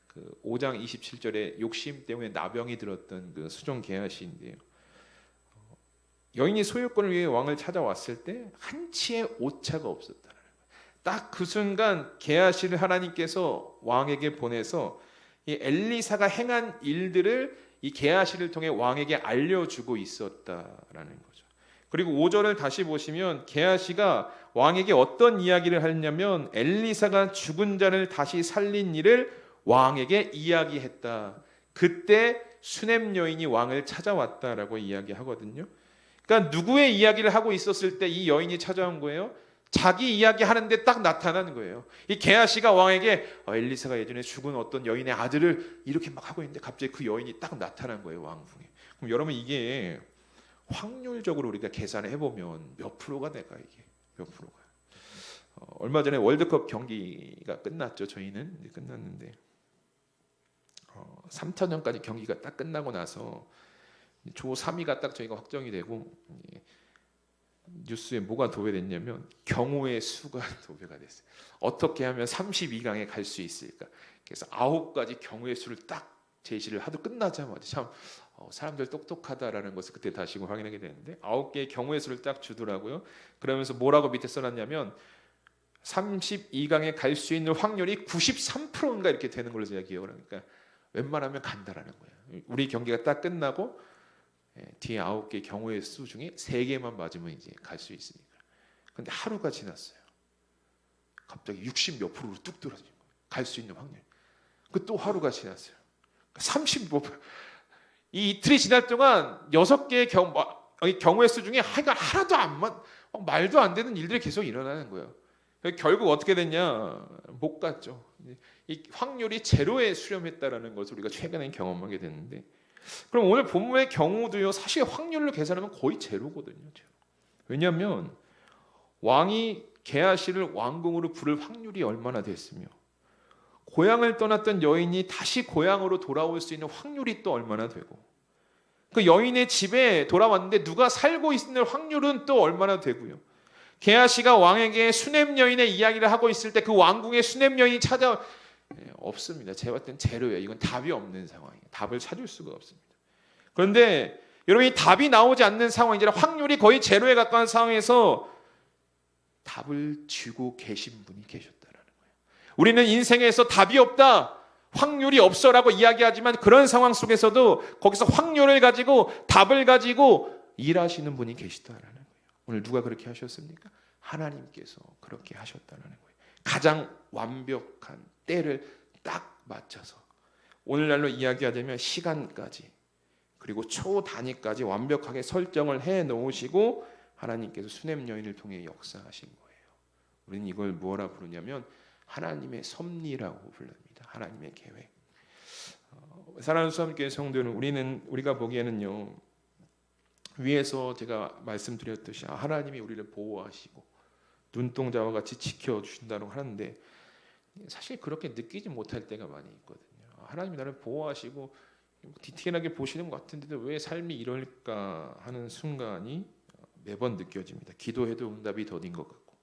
그 5장 27절에 욕심 때문에 나병이 들었던 그 수종 게하시인데요. 여인이 소유권을 위해 왕을 찾아왔을 때 한치의 오차가 없었다는 거예요. 딱 그 순간 게하시를 하나님께서 왕에게 보내서 이 엘리사가 행한 일들을 이 게하시를 통해 왕에게 알려주고 있었다라는 거죠. 그리고 5절을 다시 보시면 게하시가 왕에게 어떤 이야기를 하냐면 엘리사가 죽은 자를 다시 살린 일을 왕에게 이야기했다. 그때 수넴 여인이 왕을 찾아왔다라고 이야기하거든요. 그러니까 누구의 이야기를 하고 있었을 때 이 여인이 찾아온 거예요? 자기 이야기하는데 딱 나타나는 거예요. 이 게하시가 왕에게 엘리사가 예전에 죽은 어떤 여인의 아들을 이렇게 막 하고 있는데 갑자기 그 여인이 딱 나타난 거예요, 왕궁에. 그럼 여러분, 이게 확률적으로 우리가 계산해 보면 몇 프로가 될까, 이게 몇 프로가? 얼마 전에 월드컵 경기가 끝났죠. 저희는 끝났는데 3차전까지 경기가 딱 끝나고 나서 조 3위가 딱 저희가 확정이 되고 뉴스에 뭐가 도배됐냐면 경우의 수가 도배가 됐어요. 어떻게 하면 32강에 갈 수 있을까? 그래서 9가지 경우의 수를 딱 제시를 하도 끝나자마자 참 사람들 똑똑하다라는 것을 그때 다시 확인하게 되는데 9개의 경우의 수를 딱 주더라고요. 그러면서 뭐라고 밑에 써놨냐면 32강에 갈 수 있는 확률이 93%인가 이렇게 되는 걸로 제가 기억을 하니까 웬만하면 간다라는 거예요. 우리 경기가 딱 끝나고 뒤에 9개 경우의 수 중에 3개만 맞으면 이제 갈 수 있으니까. 근데 하루가 지났어요. 갑자기 60몇 프로로 뚝 떨어진 거예요. 갈 수 있는 확률. 그 또 하루가 지났어요. 35, 이 이틀이 지날 동안 6개의 경우의 수 중에 하나도 말도 안 되는 일들이 계속 일어나는 거예요. 결국 어떻게 됐냐? 못 갔죠. 이 확률이 제로에 수렴했다라는 것을 우리가 최근에 경험하게 됐는데, 그럼 오늘 본문의 경우도요, 사실 확률로 계산하면 거의 제로거든요. 왜냐하면 왕이 게하시를 왕궁으로 부를 확률이 얼마나 됐으며, 고향을 떠났던 여인이 다시 고향으로 돌아올 수 있는 확률이 또 얼마나 되고, 그 여인의 집에 돌아왔는데 누가 살고 있을 확률은 또 얼마나 되고요. 게하시가 왕에게 수냄 여인의 이야기를 하고 있을 때 그 왕궁에 수냄 여인이 없습니다. 제가 봤을 땐 제로예요. 이건 답이 없는 상황이에요. 답을 찾을 수가 없습니다. 그런데 여러분, 이 답이 나오지 않는 상황이라 확률이 거의 제로에 가까운 상황에서 답을 쥐고 계신 분이 계셨다라는 거예요. 우리는 인생에서 답이 없다, 확률이 없어라고 이야기하지만, 그런 상황 속에서도 거기서 확률을 가지고 답을 가지고 일하시는 분이 계시다라는 거예요. 오늘 누가 그렇게 하셨습니까? 하나님께서 그렇게 하셨다는 거예요. 가장 완벽한 때를 딱 맞춰서, 오늘날로 이야기하자면 시간까지, 그리고 초 단위까지 완벽하게 설정을 해 놓으시고 하나님께서 수냄 여인을 통해 역사하신 거예요. 우리는 이걸 뭐라 부르냐면 하나님의 섭리라고 부릅니다. 하나님의 계획. 사랑하는 수험교회 성도는, 우리가 보기에는요, 위에서 제가 말씀드렸듯이 하나님이 우리를 보호하시고 눈동자와 같이 지켜주신다고 하는데, 사실 그렇게 느끼지 못할 때가 많이 있거든요. 하나님이 나를 보호하시고 디테일하게 보시는 것 같은데도 왜 삶이 이럴까 하는 순간이 매번 느껴집니다. 기도해도 응답이 더딘 것 같고,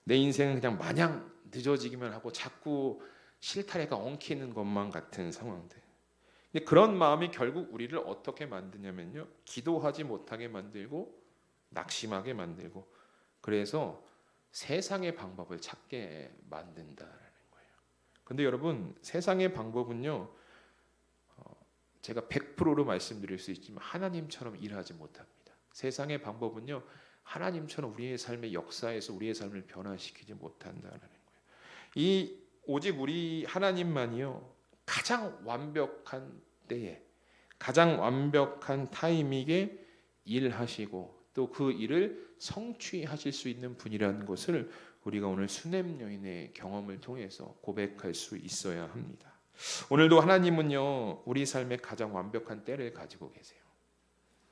내 인생은 그냥 마냥 늦어지기만 하고 자꾸 실타래가 엉키는 것만 같은 상황들. 근데 그런 마음이 결국 우리를 어떻게 만드냐면요, 기도하지 못하게 만들고 낙심하게 만들고, 그래서 세상의 방법을 찾게 만든다라는 거예요. 근데 여러분, 세상의 방법은요, 제가 100%로 말씀드릴 수 있지만 하나님처럼 일하지 못합니다. 세상의 방법은요, 하나님처럼 우리의 삶의 역사에서 우리의 삶을 변화시키지 못한다는 거예요. 오직 우리 하나님만이요, 가장 완벽한 때에, 가장 완벽한 타이밍에 일하시고 또 그 일을 성취하실 수 있는 분이라는 것을 우리가 오늘 수냄 여인의 경험을 통해서 고백할 수 있어야 합니다. 오늘도 하나님은요, 우리 삶의 가장 완벽한 때를 가지고 계세요.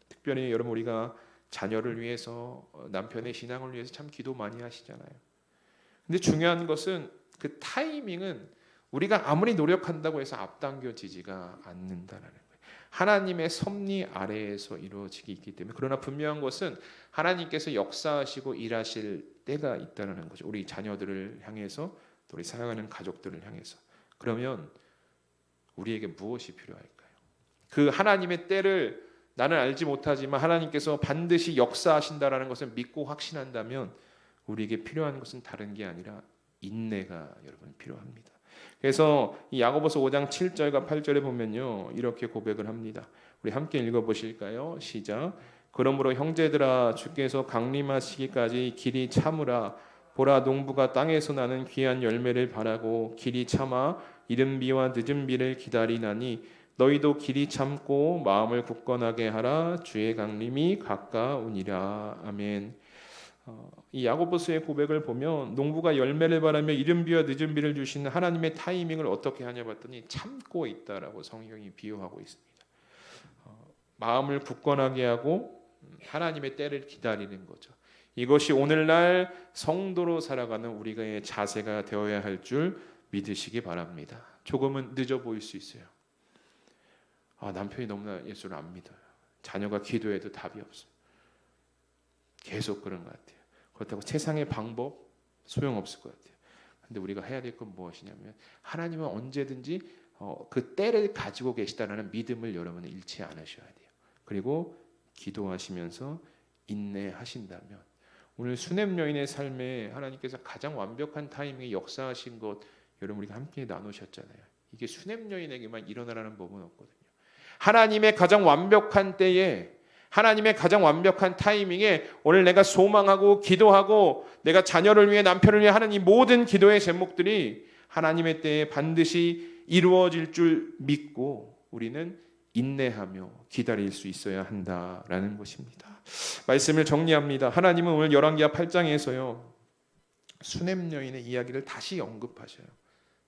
특별히 여러분, 우리가 자녀를 위해서, 남편의 신앙을 위해서 참 기도 많이 하시잖아요. 근데 중요한 것은 그 타이밍은 우리가 아무리 노력한다고 해서 앞당겨지지가 않는다는 거예요. 하나님의 섭리 아래에서 이루어지기 있기 때문에. 그러나 분명한 것은 하나님께서 역사하시고 일하실 때가 있다는 거죠. 우리 자녀들을 향해서, 또 우리 사랑하는 가족들을 향해서. 그러면 우리에게 무엇이 필요할까요? 그 하나님의 때를 나는 알지 못하지만 하나님께서 반드시 역사하신다라는 것을 믿고 확신한다면 우리에게 필요한 것은 다른 게 아니라 인내가 여러분 필요합니다. 그래서 이 야고보서 5장 7절과 8절에 보면요, 이렇게 고백을 합니다. 우리 함께 읽어보실까요? 시작. 그러므로 형제들아, 주께서 강림하시기까지 길이 참으라. 보라, 농부가 땅에서 나는 귀한 열매를 바라고 길이 참아 이른 비와 늦은 비를 기다리나니 너희도 길이 참고 마음을 굳건하게 하라. 주의 강림이 가까우니라. 아멘. 이 야고보서의 고백을 보면 농부가 열매를 바라며 이른 비와 늦은 비를 주시는 하나님의 타이밍을 어떻게 하냐 봤더니 참고 있다라고 성경이 비유하고 있습니다. 마음을 굳건하게 하고 하나님의 때를 기다리는 거죠. 이것이 오늘날 성도로 살아가는 우리의 자세가 되어야 할 줄 믿으시기 바랍니다. 조금은 늦어 보일 수 있어요. 남편이 너무나 예수를 안 믿어요. 자녀가 기도해도 답이 없어요. 계속 그런 것 같아요. 그렇다고 세상의 방법 소용없을 것 같아요. 근데 우리가 해야 될 건 무엇이냐면 하나님은 언제든지 그 때를 가지고 계시다는 믿음을 여러분은 잃지 않으셔야 돼요. 그리고 기도하시면서 인내하신다면 오늘 수냄 여인의 삶에 하나님께서 가장 완벽한 타이밍에 역사하신 것 여러분 우리가 함께 나누셨잖아요. 이게 수냄 여인에게만 일어나라는 법은 없거든요. 하나님의 가장 완벽한 때에 하나님의 가장 완벽한 타이밍에 오늘 내가 소망하고 기도하고 내가 자녀를 위해 남편을 위해 하는 이 모든 기도의 제목들이 하나님의 때에 반드시 이루어질 줄 믿고 우리는 인내하며 기다릴 수 있어야 한다라는 것입니다. 말씀을 정리합니다. 하나님은 오늘 열왕기하 8장에서요 수넴 여인의 이야기를 다시 언급하셔요.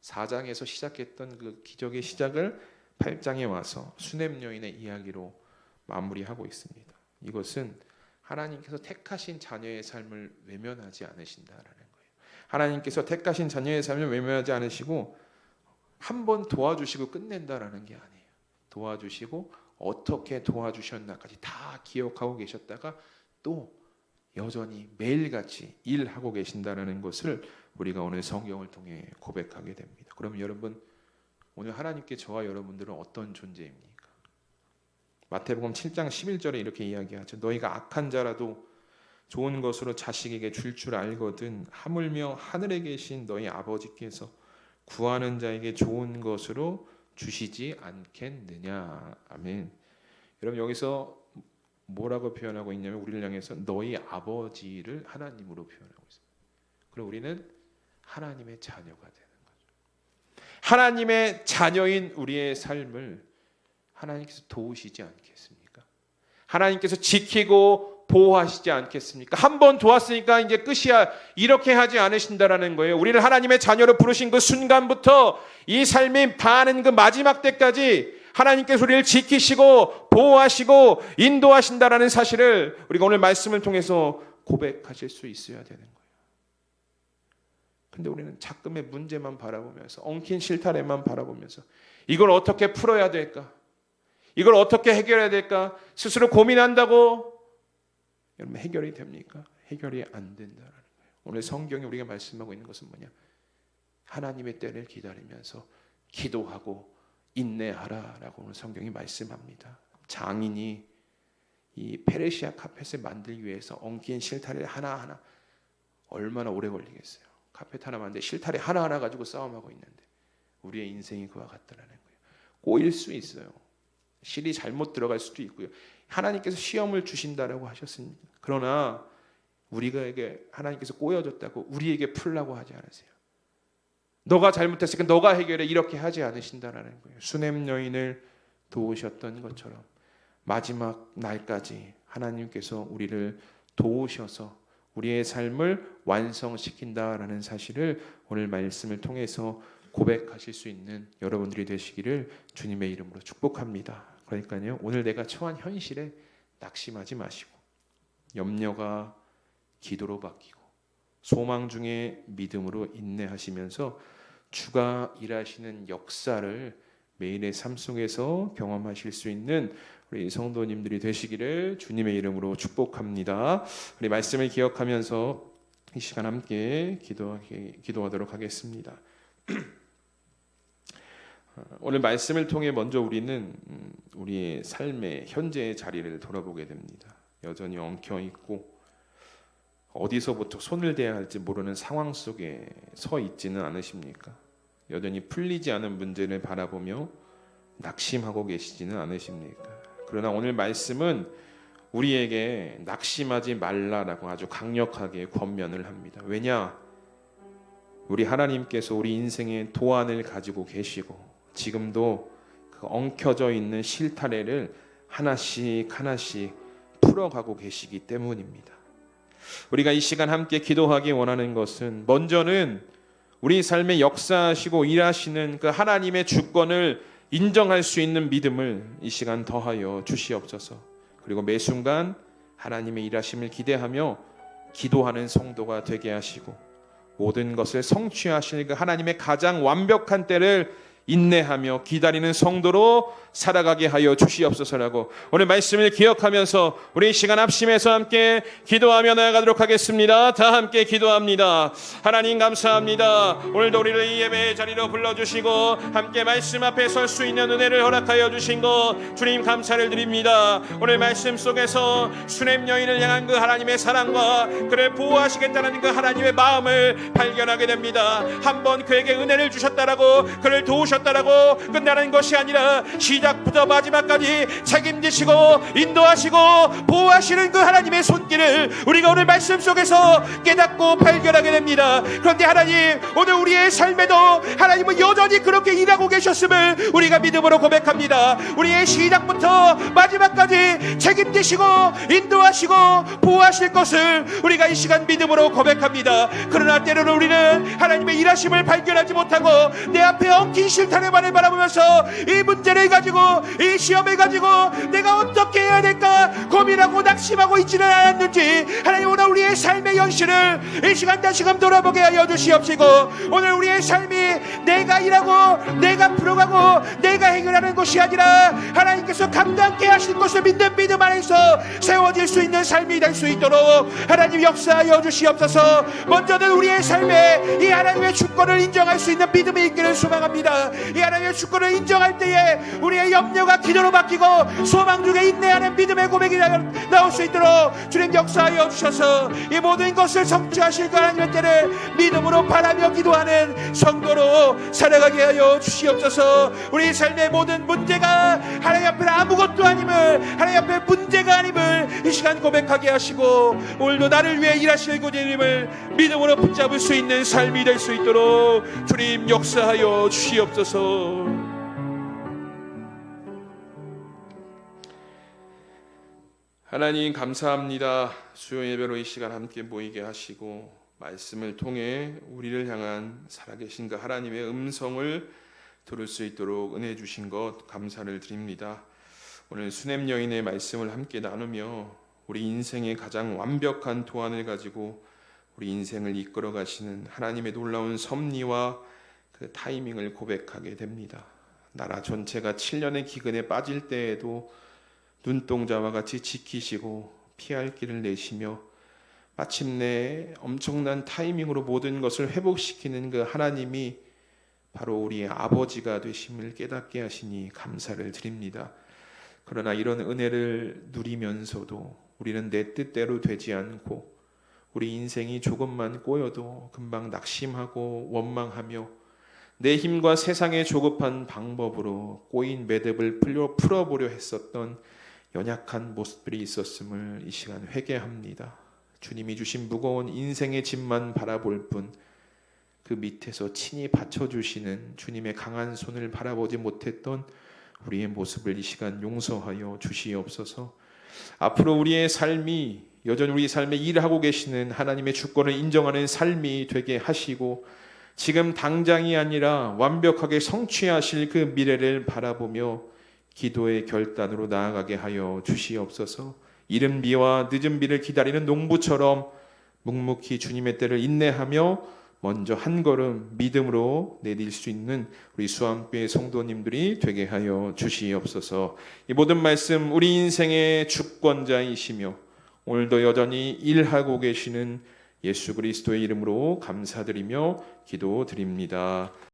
4장에서 시작했던 그 기적의 시작을 8장에 와서 수넴 여인의 이야기로 마무리하고 있습니다. 이것은 하나님께서 택하신 자녀의 삶을 외면하지 않으신다라는 거예요. 하나님께서 택하신 자녀의 삶을 외면하지 않으시고 한 번 도와주시고 끝낸다라는 게 아니에요. 도와주시고 어떻게 도와주셨나까지 다 기억하고 계셨다가 또 여전히 매일같이 일하고 계신다는 것을 우리가 오늘 성경을 통해 고백하게 됩니다. 그럼 여러분, 오늘 하나님께 저와 여러분들은 어떤 존재입니까? 마태복음 7장 11절에 이렇게 이야기하죠. 너희가 악한 자라도 좋은 것으로 자식에게 줄 알거든 하물며 하늘에 계신 너희 아버지께서 구하는 자에게 좋은 것으로 주시지 않겠느냐. 아멘. 여러분, 여기서 뭐라고 표현하고 있냐면 우리를 향해서 너희 아버지를 하나님으로 표현하고 있습니다. 그럼 우리는 하나님의 자녀가 되는 거죠. 하나님의 자녀인 우리의 삶을 하나님께서 도우시지 않겠습니까? 하나님께서 지키고 보호하시지 않겠습니까? 한 번 도왔으니까 이제 끝이야, 이렇게 하지 않으신다라는 거예요. 우리를 하나님의 자녀로 부르신 그 순간부터 이 삶이 다하는 그 마지막 때까지 하나님께서 우리를 지키시고 보호하시고 인도하신다라는 사실을 우리가 오늘 말씀을 통해서 고백하실 수 있어야 되는 거예요. 근데 우리는 자금의 문제만 바라보면서, 엉킨 실타래만 바라보면서 이걸 어떻게 풀어야 될까? 이걸 어떻게 해결해야 될까? 스스로 고민한다고 여러분 해결이 됩니까? 해결이 안 된다는 거예요. 오늘 성경이 우리가 말씀하고 있는 것은 뭐냐? 하나님의 때를 기다리면서 기도하고 인내하라라고 오늘 성경이 말씀합니다. 장인이 이 페르시아 카펫을 만들기 위해서 엉킨 실타래 하나하나 얼마나 오래 걸리겠어요? 카펫 하나 만드는데 실타래 하나하나 가지고 싸움하고 있는데 우리의 인생이 그와 같다라는 거예요. 꼬일 수 있어요. 실이 잘못 들어갈 수도 있고요. 하나님께서 시험을 주신다라고 하셨습니다. 그러나 우리에게 하나님께서 꼬여졌다고 우리에게 풀라고 하지 않으세요. 너가 잘못했으니까 너가 해결해, 이렇게 하지 않으신다라는 거예요. 수넴 여인을 도우셨던 것처럼 마지막 날까지 하나님께서 우리를 도우셔서 우리의 삶을 완성시킨다라는 사실을 오늘 말씀을 통해서 고백하실 수 있는 여러분들이 되시기를 주님의 이름으로 축복합니다. 그러니까요, 오늘 내가 처한 현실에 낙심하지 마시고 염려가 기도로 바뀌고 소망 중에 믿음으로 인내하시면서 주가 일하시는 역사를 매일의 삶 속에서 경험하실 수 있는 우리 성도님들이 되시기를 주님의 이름으로 축복합니다. 우리 말씀을 기억하면서 이 시간 함께 기도하도록 하겠습니다. 오늘 말씀을 통해 먼저 우리는 우리의 삶의 현재의 자리를 돌아보게 됩니다. 여전히 엉켜있고 어디서부터 손을 대야 할지 모르는 상황 속에 서 있지는 않으십니까? 여전히 풀리지 않은 문제를 바라보며 낙심하고 계시지는 않으십니까? 그러나 오늘 말씀은 우리에게 낙심하지 말라라고 아주 강력하게 권면을 합니다. 왜냐? 우리 하나님께서 우리 인생의 도안을 가지고 계시고 지금도 그 엉켜져 있는 실타래를 하나씩 하나씩 풀어가고 계시기 때문입니다. 우리가 이 시간 함께 기도하기 원하는 것은 먼저는 우리 삶에 역사하시고 일하시는 그 하나님의 주권을 인정할 수 있는 믿음을 이 시간 더하여 주시옵소서. 그리고 매 순간 하나님의 일하심을 기대하며 기도하는 성도가 되게 하시고 모든 것을 성취하실 그 하나님의 가장 완벽한 때를 인내하며 기다리는 성도로 살아가게 하여 주시옵소서라고 오늘 말씀을 기억하면서 우리 이 시간 합심해서 함께 기도하며 나아가도록 하겠습니다. 다 함께 기도합니다. 하나님 감사합니다. 오늘도 우리를 이 예배의 자리로 불러주시고 함께 말씀 앞에 설 수 있는 은혜를 허락하여 주신 것 주님 감사를 드립니다. 오늘 말씀 속에서 수넴 여인을 향한 그 하나님의 사랑과 그를 보호하시겠다는 그 하나님의 마음을 발견하게 됩니다. 한번 그에게 은혜를 주셨다라고 그를 도우셨 부르셨다라고 끝나는 것이 아니라 시작부터 마지막까지 책임지시고 인도하시고 보호하시는 그 하나님의 손길을 우리가 오늘 말씀 속에서 깨닫고 발견하게 됩니다. 그런데 하나님, 오늘 우리의 삶에도 하나님은 여전히 그렇게 일하고 계셨음을 우리가 믿음으로 고백합니다. 우리의 시작부터 마지막까지 책임지시고 인도하시고 보호하실 것을 우리가 이 시간 믿음으로 고백합니다. 그러나 때로는 우리는 하나님의 일하심을 발견하지 못하고 내 앞에 엉킨 실타래만을 바라보면서 이 문제를 가지고, 이 시험을 가지고 내가 어떻게 해야 될까 고민하고 낙심하고 있지는 않았는지, 하나님 오늘 우리의 삶의 현실을 이 시간 다시금 돌아보게 하여 주시옵시고, 오늘 우리의 삶이 내가 일하고 내가 풀어가고 내가 해결하는 것이 아니라 하나님께서 감당케 하실 것을 믿는 믿음 안에서 세워질 수 있는 삶이 될 수 있도록 하나님 역사하여 주시옵소서. 먼저는 우리의 삶에 이 하나님의 주권을 인정할 수 있는 믿음이 있기를 소망합니다. 이 하나님의 주권을 인정할 때에 우리의 염려가 기도로 바뀌고 소망 중에 인내하는 믿음의 고백이 나올 수 있도록 주님 역사하여 주셔서 이 모든 것을 성취하실 그 하나님의 때를 믿음으로 바라며 기도하는 성도로 살아가게 하여 주시옵소서. 우리 삶의 모든 문제가 하나님 앞에 아무것도 아님을, 하나님 앞에 문제가 아님을 이 시간 고백하게 하시고, 오늘도 나를 위해 일하실 주님을 믿음으로 붙잡을 수 있는 삶이 될 수 있도록 주님 역사하여 주시옵소서. 하나님 감사합니다. 수요 예배로 이 시간 함께 모이게 하시고 말씀을 통해 우리를 향한 살아계신 그 하나님의 음성을 들을 수 있도록 은혜 주신 것 감사를 드립니다. 오늘 수냄 여인의 말씀을 함께 나누며 우리 인생의 가장 완벽한 도안을 가지고 우리 인생을 이끌어 가시는 하나님의 놀라운 섭리와 그 타이밍을 고백하게 됩니다. 나라 전체가 7년의 기근에 빠질 때에도 눈동자와 같이 지키시고 피할 길을 내시며 마침내 엄청난 타이밍으로 모든 것을 회복시키는 그 하나님이 바로 우리의 아버지가 되심을 깨닫게 하시니 감사를 드립니다. 그러나 이런 은혜를 누리면서도 우리는 내 뜻대로 되지 않고 우리 인생이 조금만 꼬여도 금방 낙심하고 원망하며 내 힘과 세상의 조급한 방법으로 꼬인 매듭을 풀어보려 했었던 연약한 모습들이 있었음을 이 시간 회개합니다. 주님이 주신 무거운 인생의 짐만 바라볼 뿐 그 밑에서 친히 받쳐주시는 주님의 강한 손을 바라보지 못했던 우리의 모습을 이 시간 용서하여 주시옵소서. 앞으로 우리의 삶이 여전히 우리 삶에 일하고 계시는 하나님의 주권을 인정하는 삶이 되게 하시고, 지금 당장이 아니라 완벽하게 성취하실 그 미래를 바라보며 기도의 결단으로 나아가게 하여 주시옵소서. 이른 비와 늦은 비를 기다리는 농부처럼 묵묵히 주님의 때를 인내하며 먼저 한 걸음 믿음으로 내딜 수 있는 우리 수암교회 성도님들이 되게 하여 주시옵소서. 이 모든 말씀 우리 인생의 주권자이시며 오늘도 여전히 일하고 계시는 예수 그리스도의 이름으로 감사드리며 기도드립니다.